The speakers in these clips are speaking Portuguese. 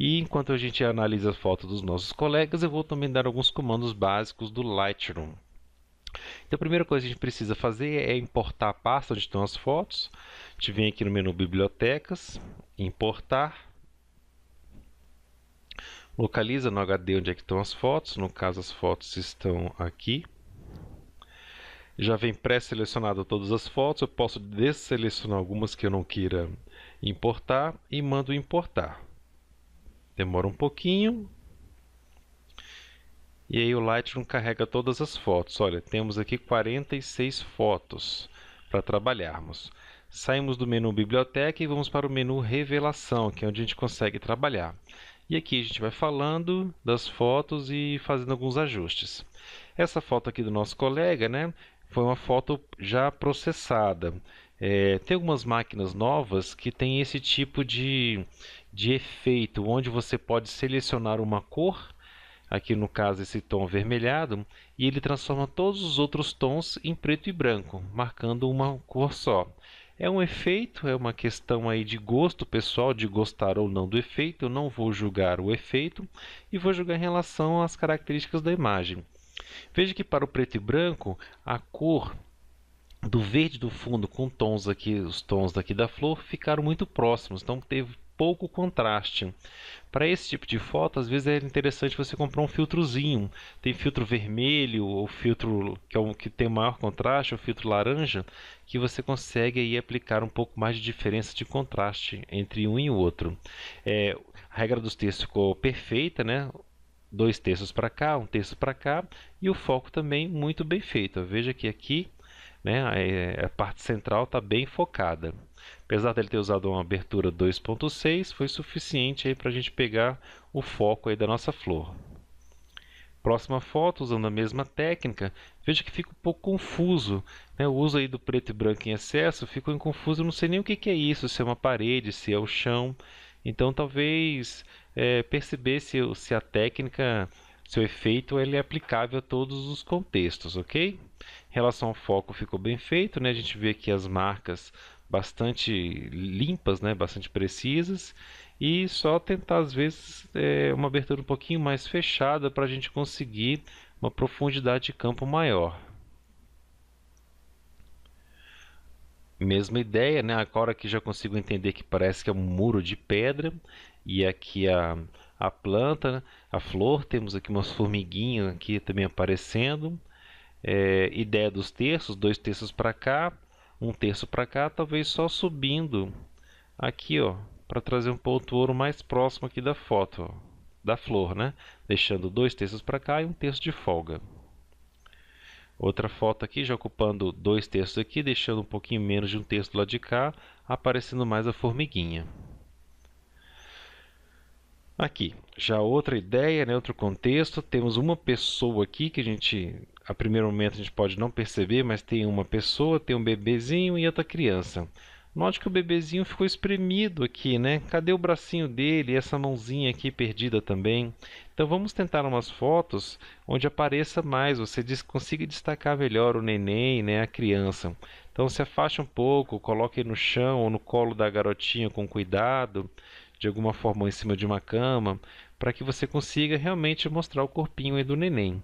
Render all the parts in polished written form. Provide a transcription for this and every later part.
E enquanto a gente analisa a foto dos nossos colegas, eu vou também dar alguns comandos básicos do Lightroom. Então a primeira coisa que a gente precisa fazer é importar a pasta onde estão as fotos. A gente vem aqui no menu Bibliotecas, Importar, localiza no HD onde é que estão as fotos, no caso as fotos estão aqui. Já vem pré-selecionado todas as fotos, eu posso desselecionar algumas que eu não queira importar e mando importar. Demora um pouquinho. E aí o Lightroom carrega todas as fotos. Olha, temos aqui 46 fotos para trabalharmos. Saímos do menu Biblioteca e vamos para o menu Revelação, que é onde a gente consegue trabalhar. E aqui a gente vai falando das fotos e fazendo alguns ajustes. Essa foto aqui do nosso colega, né, foi uma foto já processada. Tem algumas máquinas novas que têm esse tipo de efeito, onde você pode selecionar uma cor, aqui no caso esse tom avermelhado, e ele transforma todos os outros tons em preto e branco, marcando uma cor só. É um efeito, é uma questão aí de gosto pessoal, de gostar ou não do efeito. Eu não vou julgar o efeito e vou julgar em relação às características da imagem. Veja que para o preto e branco, a cor do verde do fundo com tons aqui, os tons daqui da flor, ficaram muito próximos, então teve pouco contraste. Para esse tipo de foto, às vezes é interessante você comprar um filtrozinho. Tem filtro vermelho, ou filtro que é o que tem maior contraste, ou filtro laranja, que você consegue aí aplicar um pouco mais de diferença de contraste entre um e o outro. A regra dos textos ficou perfeita, né? 2 terços para cá, 1 terço para cá, e o foco também muito bem feito. Veja que aqui, né, a parte central está bem focada. Apesar dele ter usado uma abertura 2.6, foi suficiente para a gente pegar o foco aí da nossa flor. Próxima foto, usando a mesma técnica, veja que fica um pouco confuso, né? O uso aí do preto e branco em excesso ficou confuso, eu não sei nem o que é isso, se é uma parede, se é o chão. Então talvez perceber se a técnica, se o efeito ele é aplicável a todos os contextos, ok? Em relação ao foco ficou bem feito, né? A gente vê aqui as marcas bastante limpas, né? Bastante precisas, e só tentar às vezes uma abertura um pouquinho mais fechada para a gente conseguir uma profundidade de campo maior. Mesma ideia, né? Agora que já consigo entender que parece que é um muro de pedra, e aqui a planta, né? A flor, temos aqui umas formiguinhas aqui também aparecendo. Ideia dos terços, 2 terços para cá, 1 terço para cá, talvez só subindo aqui, ó, para trazer um ponto ouro mais próximo aqui da foto, ó, da flor, né? Deixando 2 terços para cá e 1 terço de folga. Outra foto aqui, já ocupando 2 terços aqui, deixando um pouquinho menos de 1 terço do lado de cá, aparecendo mais a formiguinha. Aqui, já outra ideia, né, outro contexto, temos uma pessoa aqui que a primeiro momento a gente pode não perceber, mas tem uma pessoa, tem um bebezinho e outra criança. Note que o bebezinho ficou espremido aqui, né? Cadê o bracinho dele e essa mãozinha aqui perdida também? Então vamos tentar umas fotos onde apareça mais, você consiga destacar melhor o neném, né, a criança. Então se afaste um pouco, coloque no chão ou no colo da garotinha com cuidado, de alguma forma ou em cima de uma cama, para que você consiga realmente mostrar o corpinho aí do neném.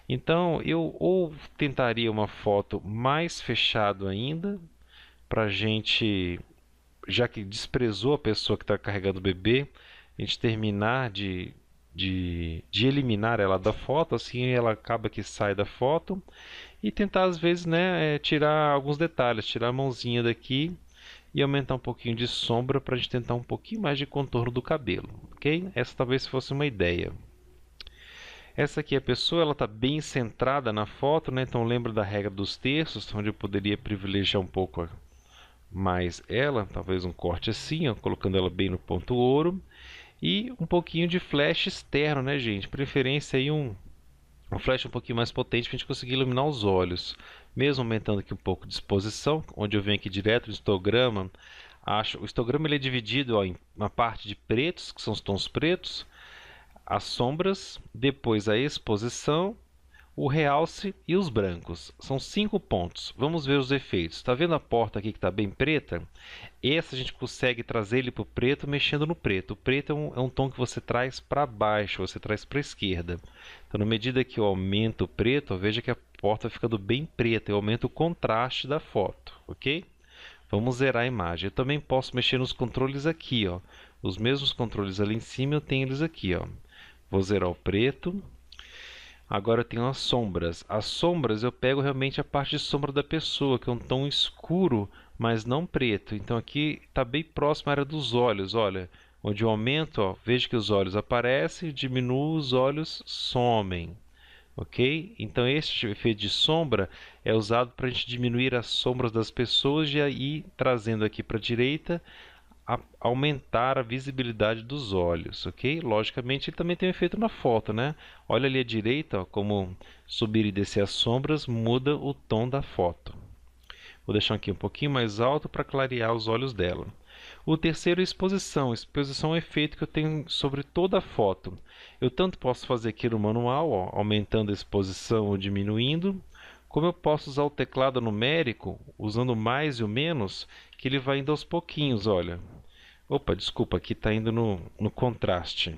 Então eu ou tentaria uma foto mais fechado ainda, para a gente, já que desprezou a pessoa que está carregando o bebê, a gente terminar de eliminar ela da foto, assim ela acaba que sai da foto, e tentar às vezes, né, tirar alguns detalhes, tirar a mãozinha daqui e aumentar um pouquinho de sombra para a gente tentar um pouquinho mais de contorno do cabelo, ok? Essa talvez fosse uma ideia. Essa aqui é a pessoa, ela está bem centrada na foto, né? Então lembra da regra dos terços, onde eu poderia privilegiar um pouco mais ela, talvez um corte assim, ó, colocando ela bem no ponto ouro, e um pouquinho de flash externo, né, gente? Preferência aí um flash um pouquinho mais potente para a gente conseguir iluminar os olhos, mesmo aumentando aqui um pouco de exposição, onde eu venho aqui direto no histograma. O histograma ele é dividido, ó, em uma parte de pretos, que são os tons pretos, as sombras, depois a exposição, o realce e os brancos. São 5 pontos. Vamos ver os efeitos. Está vendo a porta aqui que está bem preta? Essa a gente consegue trazer ele para o preto mexendo no preto. O preto é um tom que você traz para baixo, você traz para a esquerda. Então, na medida que eu aumento o preto, veja que a porta vai ficando bem preta. Eu aumento o contraste da foto, ok? Vamos zerar a imagem. Eu também posso mexer nos controles aqui, ó. Os mesmos controles ali em cima, eu tenho eles aqui, ó. Vou zerar o preto. Agora eu tenho as sombras. As sombras eu pego realmente a parte de sombra da pessoa, que é um tom escuro, mas não preto. Então aqui está bem próximo à área dos olhos, olha. Onde eu aumento, ó, vejo que os olhos aparecem, diminuo, os olhos somem. Ok? Então este efeito de sombra é usado para a gente diminuir as sombras das pessoas e aí trazendo aqui para a direita aumentar a visibilidade dos olhos, ok? Logicamente, ele também tem um efeito na foto, né? Olha ali à direita, ó, como subir e descer as sombras muda o tom da foto. Vou deixar aqui um pouquinho mais alto para clarear os olhos dela. O terceiro é exposição. Exposição é um efeito que eu tenho sobre toda a foto. Eu tanto posso fazer aqui no manual, ó, aumentando a exposição ou diminuindo, como eu posso usar o teclado numérico, usando o mais e o menos, que ele vai indo aos pouquinhos, olha. Opa, desculpa, aqui está indo no contraste.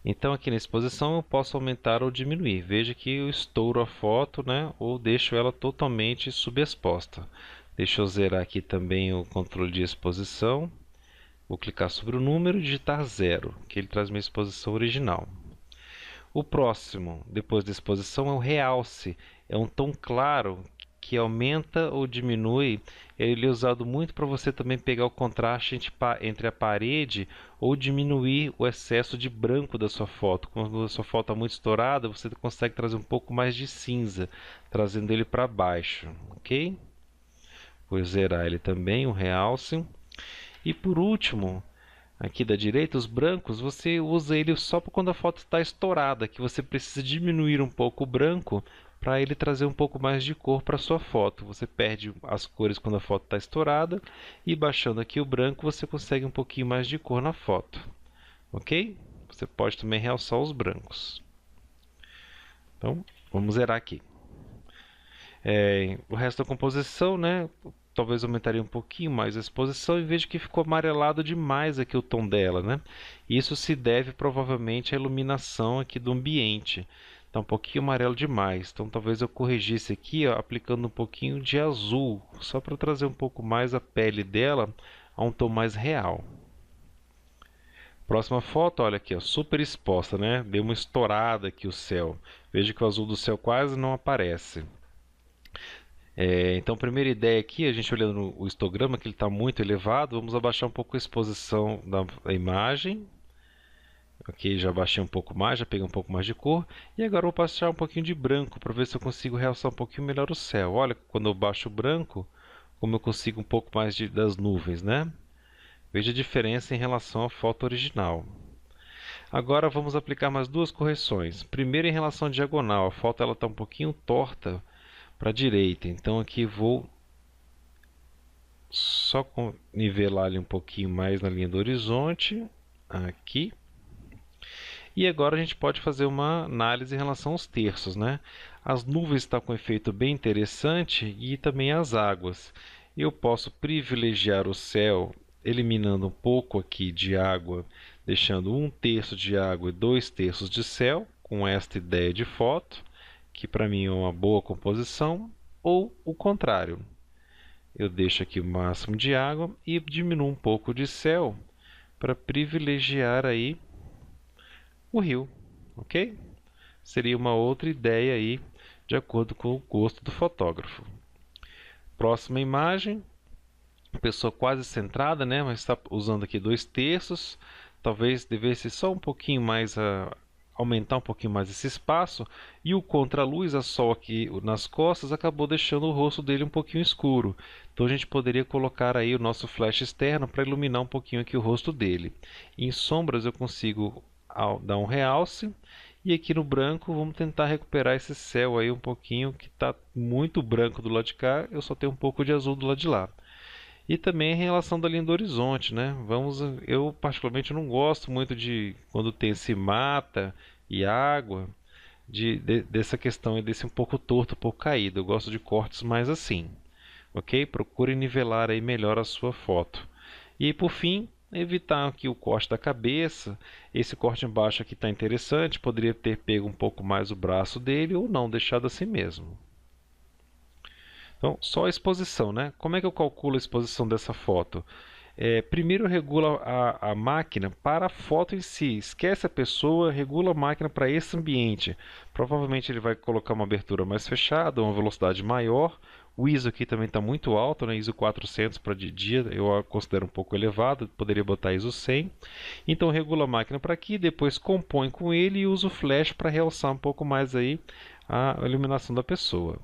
Então aqui na exposição eu posso aumentar ou diminuir. Veja que eu estouro a foto, né, ou deixo ela totalmente subexposta. Deixa eu zerar aqui também o controle de exposição. Vou clicar sobre o número e digitar 0, que ele traz minha exposição original. O próximo, depois da exposição, é o realce. É um tom claro que aumenta ou diminui. Ele é usado muito para você também pegar o contraste entre a parede ou diminuir o excesso de branco da sua foto. Quando a sua foto está muito estourada, você consegue trazer um pouco mais de cinza, trazendo ele para baixo, ok? Vou zerar ele também, o realce. E por último, aqui da direita, os brancos, você usa ele só para quando a foto está estourada, que você precisa diminuir um pouco o branco para ele trazer um pouco mais de cor para a sua foto. Você perde as cores quando a foto está estourada e baixando aqui o branco você consegue um pouquinho mais de cor na foto. Ok? Você pode também realçar os brancos. Então, vamos zerar aqui. O resto da composição, né? Talvez aumentaria um pouquinho mais a exposição e vejo que ficou amarelado demais aqui o tom dela, né? Isso se deve provavelmente à iluminação aqui do ambiente. Está um pouquinho amarelo demais, então talvez eu corrigisse aqui, ó, aplicando um pouquinho de azul, só para trazer um pouco mais a pele dela a um tom mais real. Próxima foto, olha aqui, ó, super exposta, né? Deu uma estourada aqui o céu. Veja que o azul do céu quase não aparece. Então, a primeira ideia aqui, a gente olhando o histograma, que ele está muito elevado, vamos abaixar um pouco a exposição da imagem. Ok, já baixei um pouco mais, já peguei um pouco mais de cor. E agora eu vou passar um pouquinho de branco, para ver se eu consigo realçar um pouquinho melhor o céu. Olha, quando eu baixo o branco, como eu consigo um pouco mais das nuvens, né? Veja a diferença em relação à foto original. Agora vamos aplicar mais duas correções. Primeiro, em relação à diagonal, a foto está um pouquinho torta para a direita, então aqui vou só nivelar ele um pouquinho mais na linha do horizonte, aqui. E agora a gente pode fazer uma análise em relação aos terços, né? As nuvens estão com um efeito bem interessante e também as águas. Eu posso privilegiar o céu eliminando um pouco aqui de água, deixando 1/3 de água e 2/3 de céu, com esta ideia de foto, que para mim é uma boa composição, ou o contrário. Eu deixo aqui o máximo de água e diminuo um pouco de céu para privilegiar aí o rio, ok? Seria uma outra ideia aí, de acordo com o gosto do fotógrafo. Próxima imagem, pessoa quase centrada, né? Mas está usando aqui 2/3. Talvez devesse só um pouquinho mais aumentar um pouquinho mais esse espaço, e o contraluz, a sol aqui nas costas, acabou deixando o rosto dele um pouquinho escuro. Então a gente poderia colocar aí o nosso flash externo para iluminar um pouquinho aqui o rosto dele. Em sombras eu consigo dar um realce, e aqui no branco vamos tentar recuperar esse céu aí um pouquinho, que está muito branco do lado de cá, eu só tenho um pouco de azul do lado de lá. E também a relação da linha do horizonte, né? Eu particularmente não gosto muito de quando tem esse mata e água, dessa questão desse um pouco torto, um pouco caído. Eu gosto de cortes mais assim, ok? Procure nivelar aí melhor a sua foto. E por fim, evitar aqui o corte da cabeça. Esse corte embaixo aqui está interessante, poderia ter pego um pouco mais o braço dele ou não, deixado assim mesmo. Então, só a exposição, né? Como é que eu calculo a exposição dessa foto? Primeiro regula a máquina para a foto em si. Esquece a pessoa, regula a máquina para esse ambiente. Provavelmente ele vai colocar uma abertura mais fechada, uma velocidade maior. O ISO aqui também está muito alto, né? ISO 400 para de dia eu considero um pouco elevado, poderia botar ISO 100. Então regula a máquina para aqui, depois compõe com ele e usa o flash para realçar um pouco mais aí a iluminação da pessoa.